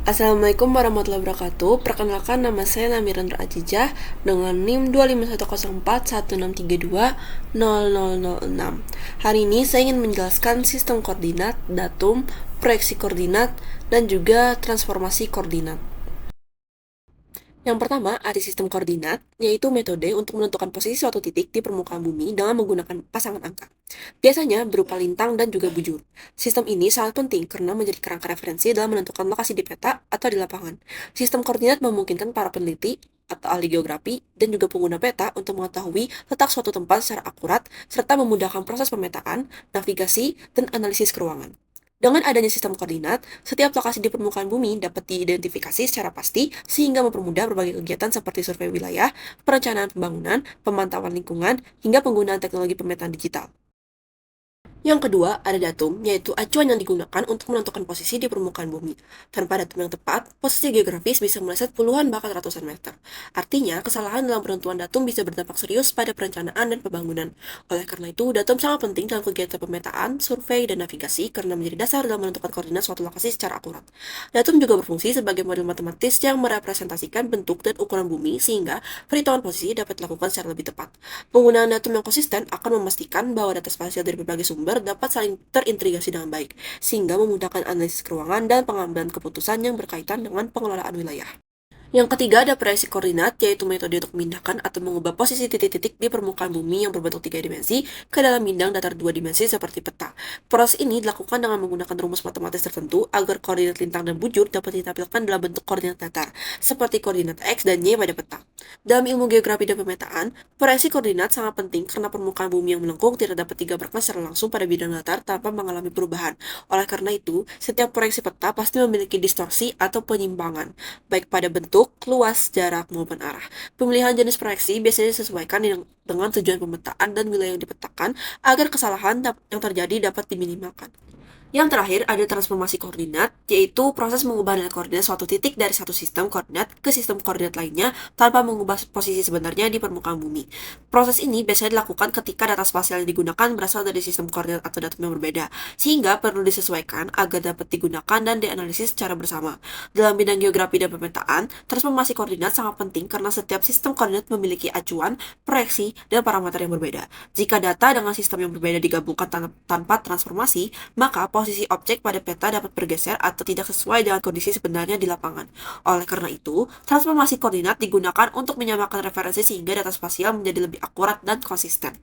Assalamualaikum warahmatullahi wabarakatuh. Perkenalkan, nama saya Namirandra Ajijah dengan NIM 2510416320006. Hari ini saya ingin menjelaskan sistem koordinat, datum, proyeksi koordinat, dan juga transformasi koordinat. Yang pertama, ada sistem koordinat, yaitu metode untuk menentukan posisi suatu titik di permukaan bumi dengan menggunakan pasangan angka. Biasanya berupa lintang dan juga bujur. Sistem ini sangat penting karena menjadi kerangka referensi dalam menentukan lokasi di peta atau di lapangan. Sistem koordinat memungkinkan para peneliti atau ahli geografi dan juga pengguna peta untuk mengetahui letak suatu tempat secara akurat serta memudahkan proses pemetaan, navigasi, dan analisis keruangan. Dengan adanya sistem koordinat, setiap lokasi di permukaan bumi dapat diidentifikasi secara pasti sehingga mempermudah berbagai kegiatan seperti survei wilayah, perencanaan pembangunan, pemantauan lingkungan, hingga penggunaan teknologi pemetaan digital. Yang kedua, ada datum, yaitu acuan yang digunakan untuk menentukan posisi di permukaan bumi. Tanpa datum yang tepat, posisi geografis bisa meleset puluhan bahkan ratusan meter. Artinya, kesalahan dalam penentuan datum bisa berdampak serius pada perencanaan dan pembangunan. Oleh karena itu, datum sangat penting dalam kegiatan pemetaan, survei, dan navigasi karena menjadi dasar dalam menentukan koordinat suatu lokasi secara akurat. Datum juga berfungsi sebagai model matematis yang merepresentasikan bentuk dan ukuran bumi sehingga perhitungan posisi dapat dilakukan secara lebih tepat. Penggunaan datum yang konsisten akan memastikan bahwa data spasial dari berbagai sumber dapat saling terintegrasi dengan baik, sehingga memudahkan analisis keruangan dan pengambilan keputusan yang berkaitan dengan pengelolaan wilayah. Yang ketiga ada proyeksi koordinat, yaitu metode untuk memindahkan atau mengubah posisi titik-titik di permukaan bumi yang berbentuk 3 dimensi ke dalam bidang datar 2 dimensi seperti peta. Proses ini dilakukan dengan menggunakan rumus matematis tertentu agar koordinat lintang dan bujur dapat ditampilkan dalam bentuk koordinat datar, seperti koordinat X dan Y pada peta. Dalam ilmu geografi dan pemetaan, proyeksi koordinat sangat penting karena permukaan bumi yang melengkung tidak dapat digambarkan secara langsung pada bidang datar tanpa mengalami perubahan. Oleh karena itu, setiap proyeksi peta pasti memiliki distorsi atau penyimpangan, baik pada bentuk, luas, jarak, maupun arah. Pemilihan jenis proyeksi biasanya disesuaikan dengan tujuan pemetaan dan wilayah yang dipetakan agar kesalahan yang terjadi dapat diminimalkan. Yang terakhir ada transformasi koordinat, yaitu proses mengubah nilai koordinat suatu titik dari satu sistem koordinat ke sistem koordinat lainnya tanpa mengubah posisi sebenarnya di permukaan bumi. Proses ini biasanya dilakukan ketika data spasial yang digunakan berasal dari sistem koordinat atau datum yang berbeda, sehingga perlu disesuaikan agar dapat digunakan dan dianalisis secara bersama. Dalam bidang geografi dan pemetaan, transformasi koordinat sangat penting karena setiap sistem koordinat memiliki acuan, proyeksi, dan parameter yang berbeda. Jika data dengan sistem yang berbeda digabungkan tanpa transformasi, maka posisi objek pada peta dapat bergeser atau tidak sesuai dengan kondisi sebenarnya di lapangan. Oleh karena itu, transformasi koordinat digunakan untuk menyamakan referensi sehingga data spasial menjadi lebih akurat dan konsisten.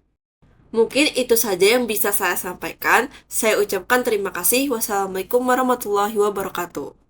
Mungkin itu saja yang bisa saya sampaikan. Saya ucapkan terima kasih. Wassalamualaikum warahmatullahi wabarakatuh.